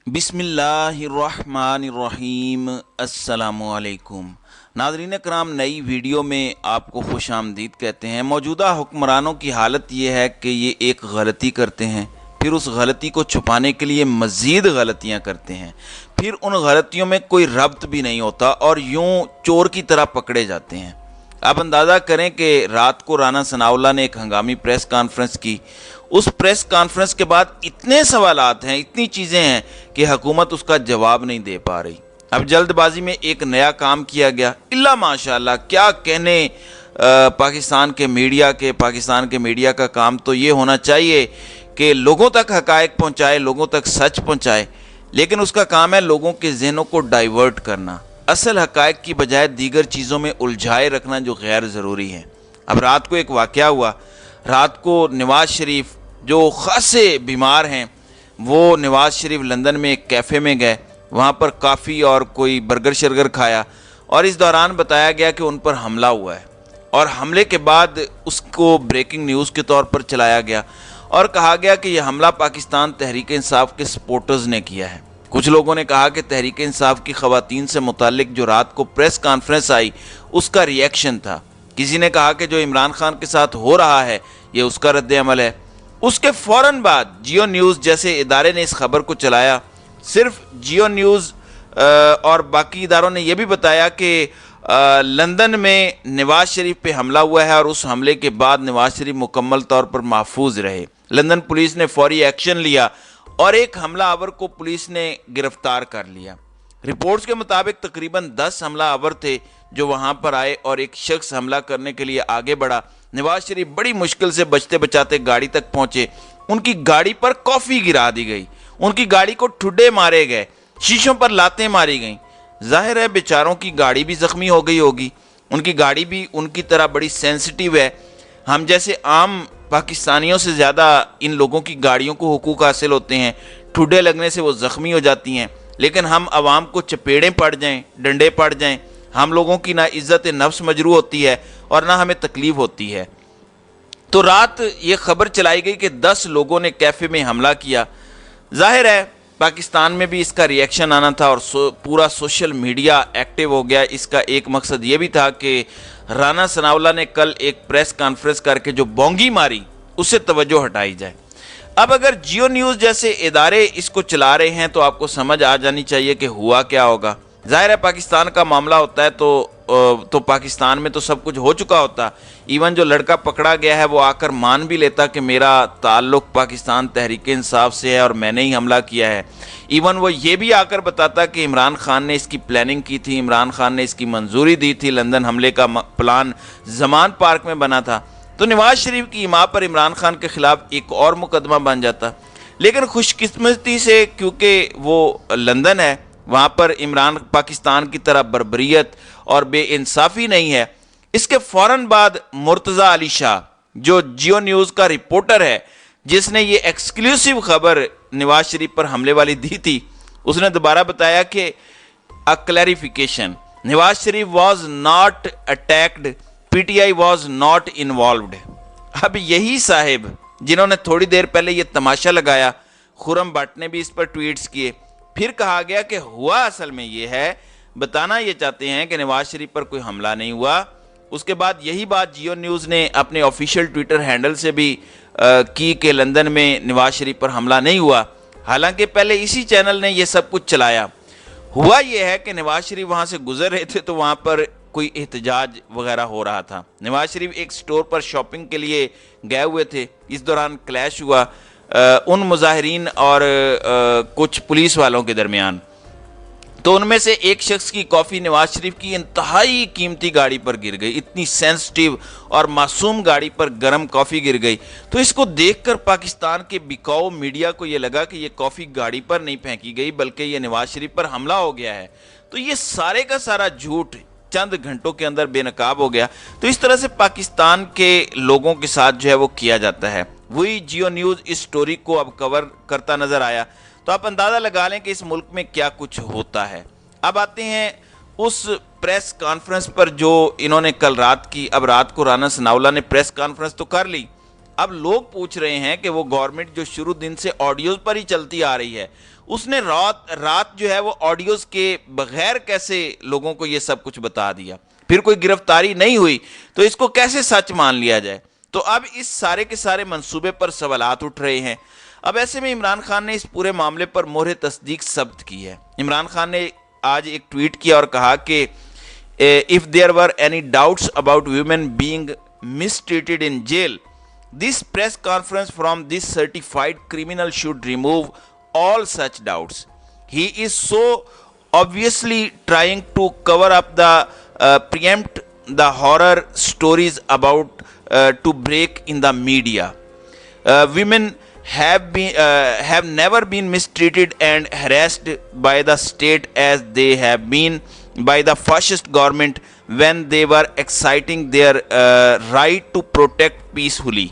बिस्मिल्लाहिर्रहमानिर्रहीम। अस्सलामुअलैकुम। नाज़रीन कराम, नई वीडियो में आपको खुश आमदीद कहते हैं। मौजूदा हुक्मरानों की हालत ये है कि ये एक गलती करते हैं, फिर उस गलती को छुपाने के लिए मज़ीद गलतियां करते हैं, फिर उन गलतियों में कोई रब्त भी नहीं होता और यूं चोर की तरह पकड़े जाते हैं। आप अंदाज़ा करें कि रात को राना सनाउल्लाह ने एक हंगामी प्रेस कॉन्फ्रेंस की। उस प्रेस कॉन्फ्रेंस के बाद इतने सवालात हैं, इतनी चीज़ें हैं कि हुकूमत उसका जवाब नहीं दे पा रही। अब जल्दबाजी में एक नया काम किया गया, इल्ला माशाल्लाह, क्या कहने पाकिस्तान के मीडिया का काम तो ये होना चाहिए कि लोगों तक हकायक पहुँचाए, लोगों तक सच पहुँचाए, लेकिन उसका काम है लोगों के जहनों को डाइवर्ट करना, असल हकायक की बजाय दीगर चीज़ों में उलझाए रखना जो गैर ज़रूरी है। अब रात को एक वाक़या हुआ। रात को नवाज़ शरीफ जो खासे बीमार हैं, वो नवाज़ शरीफ लंदन में एक कैफ़े में गए, वहाँ पर काफ़ी और कोई बर्गर शर्गर खाया और इस दौरान बताया गया कि उन पर हमला हुआ है और हमले के बाद उसको ब्रेकिंग न्यूज़ के तौर पर चलाया गया और कहा गया कि यह हमला पाकिस्तान तहरीक इंसाफ के सपोर्टर्स ने किया है। कुछ लोगों ने कहा कि तहरीक इंसाफ की ख़वातीन से मुतालिक जो रात को प्रेस कॉन्फ्रेंस आई उसका रिएक्शन था। किसी ने कहा कि जो इमरान खान के साथ हो रहा है ये उसका रद्द अमल है। उसके फ़ौरन बाद जियो न्यूज़ जैसे इदारे ने इस खबर को चलाया। सिर्फ जियो न्यूज़ और बाकी इदारों ने यह भी बताया कि लंदन में नवाज शरीफ पे हमला हुआ है और उस हमले के बाद नवाज शरीफ मुकम्मल तौर पर महफूज रहे। लंदन पुलिस ने फौरी एक्शन लिया और एक हमला आवर को पुलिस ने गिरफ्तार कर लिया। रिपोर्ट्स के मुताबिक तकरीबन 10 हमला आवर थे जो वहां पर आए और एक शख्स हमला करने के लिए आगे बढ़ा। नवाज शरीफ बड़ी मुश्किल से बचते बचाते गाड़ी तक पहुंचे। उनकी गाड़ी पर कॉफ़ी गिरा दी गई, उनकी गाड़ी को ठुड्डे मारे गए, शीशों पर लातें मारी गईं। जाहिर है बेचारों की गाड़ी भी ज़ख्मी हो गई होगी। उनकी गाड़ी भी उनकी तरह बड़ी सेंसिटिव है। हम जैसे आम पाकिस्तानियों से ज़्यादा इन लोगों की गाड़ियों को हुकूक हासिल होते हैं। ठुड्डे लगने से वो ज़ख्मी हो जाती हैं, लेकिन हम आवाम को चपेड़ें पड़ जाएं, डंडे पड़ जाएं, हम लोगों की ना इज़्ज़त नफ्स मजरू होती है और ना हमें तकलीफ़ होती है। तो रात ये खबर चलाई गई कि 10 लोगों ने कैफ़े में हमला किया। जाहिर है पाकिस्तान में भी इसका रिएक्शन आना था और पूरा सोशल मीडिया एक्टिव हो गया। इसका एक मकसद ये भी था कि राना सनाउल्लाह ने कल एक प्रेस कॉन्फ्रेंस करके जो बोंगी मारी उससे तवज्जो हटाई जाए। अब अगर जियो न्यूज़ जैसे इदारे इसको चला रहे हैं तो आपको समझ आ जानी चाहिए कि हुआ क्या होगा। जाहिर है पाकिस्तान का मामला होता है तो पाकिस्तान में तो सब कुछ हो चुका होता। इवन जो लड़का पकड़ा गया है वो आकर मान भी लेता कि मेरा ताल्लुक़ पाकिस्तान तहरीक इंसाफ से है और मैंने ही हमला किया है। इवन वो ये भी आकर बताता कि इमरान खान ने इसकी प्लानिंग की थी, इमरान खान ने इसकी मंजूरी दी थी, लंदन हमले का प्लान जमान पार्क में बना था। तो नवाज शरीफ की माँ पर इमरान खान के खिलाफ एक और मुकदमा बन जाता। लेकिन खुशकिस्मती से क्योंकि वो लंदन है, वहाँ पर इमरान पाकिस्तान की तरह बर्बरियत और बेइंसाफ़ी नहीं है। इसके फ़ौरन बाद मुर्तज़ा अली शाह जो जियो न्यूज़ का रिपोर्टर है, जिसने ये एक्सक्लूसिव खबर नवाज शरीफ पर हमले वाली दी थी, उसने दोबारा बताया कि a clarification, Nawaz Sharif was not attacked, PTI was not involved. अब यही साहिब जिन्होंने थोड़ी देर पहले ये तमाशा लगाया, खुरम भट्ट ने भी इस पर ट्वीट्स किए। फिर कहा गया कि हुआ असल में ये है, बताना ये चाहते हैं कि नवाज शरीफ पर कोई हमला नहीं हुआ। उसके बाद यही बात जियो न्यूज़ ने अपने ऑफिशियल ट्विटर हैंडल से भी की कि लंदन में नवाज शरीफ पर हमला नहीं हुआ। हालांकि पहले इसी चैनल ने यह सब कुछ चलाया। हुआ यह है कि नवाज शरीफ वहाँ से गुजर रहे थे तो वहाँ पर कोई एहतजाज वगैरह हो रहा था। नवाज शरीफ एक स्टोर पर शॉपिंग के लिए गए हुए थे। इस दौरान क्लैश हुआ उन मुजाहिरीन और कुछ पुलिस वालों के दरमियान। तो उनमें से एक शख्स की कॉफ़ी नवाज शरीफ की इंतहाई कीमती गाड़ी पर गिर गई। इतनी सेंसिटिव और मासूम गाड़ी पर गर्म कॉफ़ी गिर गई। तो इसको देखकर पाकिस्तान के बिकाऊ मीडिया को ये लगा कि ये कॉफ़ी गाड़ी पर नहीं फेंकी गई बल्कि ये नवाज शरीफ पर हमला हो गया है। तो ये सारे का सारा झूठ चंद घंटों के अंदर बेनकाब हो गया। तो इस तरह से पाकिस्तान के लोगों के साथ जो है वो किया जाता है। वही जियो न्यूज़ इस स्टोरी को अब कवर करता नजर आया। तो आप अंदाज़ा लगा लें कि इस मुल्क में क्या कुछ होता है। अब आते हैं उस प्रेस कॉन्फ्रेंस पर जो इन्होंने कल रात की। अब रात को राना सनाउल्लाह ने प्रेस कॉन्फ्रेंस तो कर ली, اب لوگ پوچھ رہے ہیں کہ وہ گورنمنٹ جو شروع دن سے آڈیوز پر ہی چلتی آ رہی ہے، اس نے رات جو ہے وہ آڈیوز کے بغیر کیسے لوگوں کو یہ سب کچھ بتا دیا؟ پھر کوئی گرفتاری نہیں ہوئی تو اس کو کیسے سچ مان لیا جائے؟ تو اب اس سارے کے سارے منصوبے پر سوالات اٹھ رہے ہیں۔ اب ایسے میں عمران خان نے اس پورے معاملے پر مہر تصدیق ثبت کی ہے۔ عمران خان نے آج ایک ٹویٹ کیا اور کہا کہ if there were any doubts about women being mistreated in jail, this press conference from this certified criminal should remove all such doubts. He is so obviously trying to cover up the preempt the horror stories about to break in the media. Women have never been mistreated and harassed by the state as they have been by the fascist government when they were exercising their right to protect peacefully.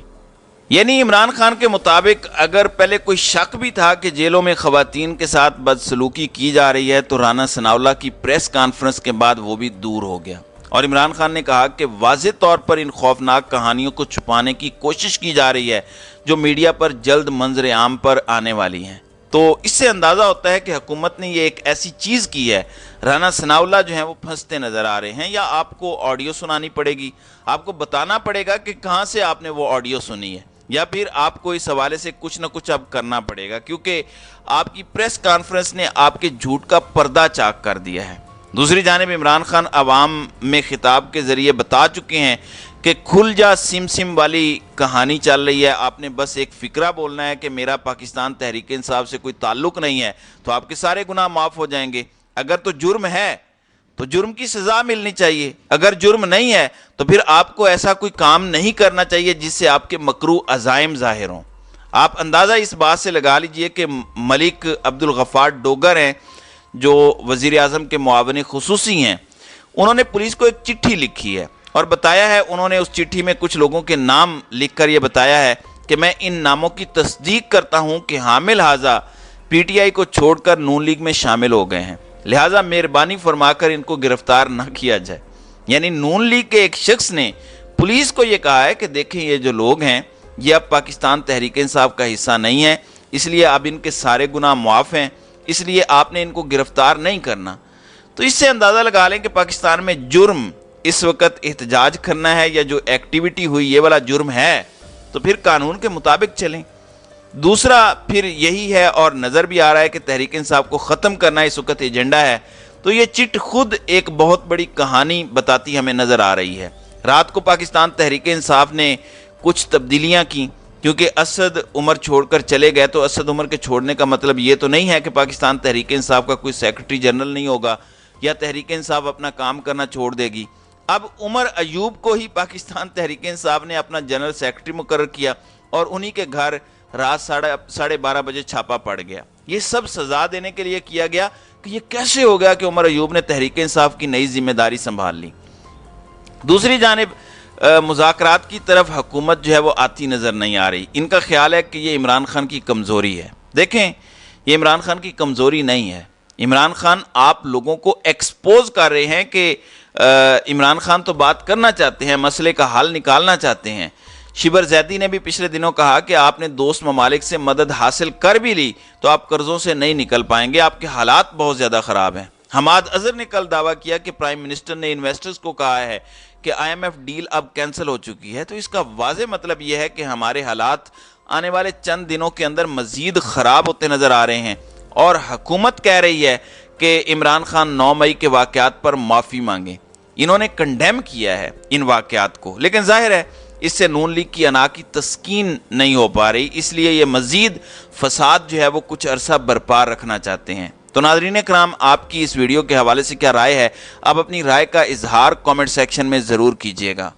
یعنی عمران خان کے مطابق اگر پہلے کوئی شک بھی تھا کہ جیلوں میں خواتین کے ساتھ بدسلوکی کی جا رہی ہے تو رانا ثناءاللہ کی پریس کانفرنس کے بعد وہ بھی دور ہو گیا، اور عمران خان نے کہا کہ واضح طور پر ان خوفناک کہانیوں کو چھپانے کی کوشش کی جا رہی ہے جو میڈیا پر جلد منظر عام پر آنے والی ہیں۔ تو اس سے اندازہ ہوتا ہے کہ حکومت نے یہ ایک ایسی چیز کی ہے، رانا ثناءاللہ جو ہیں وہ پھنستے نظر آ رہے ہیں، یا آپ کو آڈیو سنانی پڑے گی، آپ کو بتانا پڑے گا کہ کہاں سے آپ نے وہ آڈیو سنی ہے، یا پھر آپ کو اس حوالے سے کچھ نہ کچھ اب کرنا پڑے گا، کیونکہ آپ کی پریس کانفرنس نے آپ کے جھوٹ کا پردہ چاک کر دیا ہے۔ دوسری جانب عمران خان عوام میں خطاب کے ذریعے بتا چکے ہیں کہ کھل جا سم سم والی کہانی چل رہی ہے، آپ نے بس ایک فکرہ بولنا ہے کہ میرا پاکستان تحریک انصاف سے کوئی تعلق نہیں ہے تو آپ کے سارے گناہ معاف ہو جائیں گے۔ اگر تو جرم ہے تو جرم کی سزا ملنی چاہیے، اگر جرم نہیں ہے تو پھر آپ کو ایسا کوئی کام نہیں کرنا چاہیے جس سے آپ کے مکروہ عزائم ظاہر ہوں۔ آپ اندازہ اس بات سے لگا لیجئے کہ ملک عبدالغفار ڈوگر ہیں جو وزیر اعظم کے معاون خصوصی ہیں، انہوں نے پولیس کو ایک چٹھی لکھی ہے اور بتایا ہے، انہوں نے اس چٹھی میں کچھ لوگوں کے نام لکھ کر یہ بتایا ہے کہ میں ان ناموں کی تصدیق کرتا ہوں کہ حامل ہذا پی ٹی آئی کو چھوڑ کر نون لیگ میں شامل ہو گئے ہیں، لہٰذا مہربانی فرما کر ان کو گرفتار نہ کیا جائے۔ یعنی نون لیگ کے ایک شخص نے پولیس کو یہ کہا ہے کہ دیکھیں یہ جو لوگ ہیں یہ اب پاکستان تحریک انصاف کا حصہ نہیں ہے، اس لیے اب ان کے سارے گناہ معاف ہیں، اس لیے آپ نے ان کو گرفتار نہیں کرنا۔ تو اس سے اندازہ لگا لیں کہ پاکستان میں جرم اس وقت احتجاج کرنا ہے، یا جو ایکٹیویٹی ہوئی یہ والا جرم ہے تو پھر قانون کے مطابق چلیں۔ دوسرا پھر یہی ہے، اور نظر بھی آ رہا ہے کہ تحریک انصاف کو ختم کرنا اس وقت ایجنڈا ہے، تو یہ چٹ خود ایک بہت بڑی کہانی بتاتی ہمیں نظر آ رہی ہے۔ رات کو پاکستان تحریک انصاف نے کچھ تبدیلیاں کی، کیونکہ اسد عمر چھوڑ کر چلے گئے، تو اسد عمر کے چھوڑنے کا مطلب یہ تو نہیں ہے کہ پاکستان تحریک انصاف کا کوئی سیکرٹری جنرل نہیں ہوگا یا تحریک انصاف اپنا کام کرنا چھوڑ دے گی۔ اب عمر ایوب کو ہی پاکستان تحریک انصاف نے اپنا جنرل سیکرٹری مقرر کیا، اور انہی کے گھر رات 12:30 بجے چھاپا پڑ گیا۔ یہ سب سزا دینے کے لیے کیا گیا کہ یہ کیسے ہو گیا کہ عمر ایوب نے تحریک انصاف کی نئی ذمہ داری سنبھال لی۔ دوسری جانب مذاکرات کی طرف حکومت جو ہے وہ آتی نظر نہیں آ رہی۔ ان کا خیال ہے کہ یہ عمران خان کی کمزوری ہے۔ دیکھیں، یہ عمران خان کی کمزوری نہیں ہے، عمران خان آپ لوگوں کو ایکسپوز کر رہے ہیں کہ عمران خان تو بات کرنا چاہتے ہیں، مسئلے کا حل نکالنا چاہتے ہیں۔ شبر زیدی نے بھی پچھلے دنوں کہا کہ آپ نے دوست ممالک سے مدد حاصل کر بھی لی تو آپ قرضوں سے نہیں نکل پائیں گے، آپ کے حالات بہت زیادہ خراب ہیں۔ حماد اظہر نے کل دعویٰ کیا کہ پرائم منسٹر نے انویسٹرز کو کہا ہے کہ آئی ایم ایف ڈیل اب کینسل ہو چکی ہے، تو اس کا واضح مطلب یہ ہے کہ ہمارے حالات آنے والے چند دنوں کے اندر مزید خراب ہوتے نظر آ رہے ہیں، اور حکومت کہہ رہی ہے کہ عمران خان 9 مئی کے واقعات پر معافی مانگیں۔ انہوں نے کنڈیم کیا ہے ان واقعات کو، لیکن ظاہر ہے اس سے نون لیگ کی انا کی تسکین نہیں ہو پا رہی، اس لیے یہ مزید فساد جو ہے وہ کچھ عرصہ برپا رکھنا چاہتے ہیں۔ تو ناظرین کرام، آپ کی اس ویڈیو کے حوالے سے کیا رائے ہے؟ آپ اپنی رائے کا اظہار کامنٹ سیکشن میں ضرور کیجیے گا۔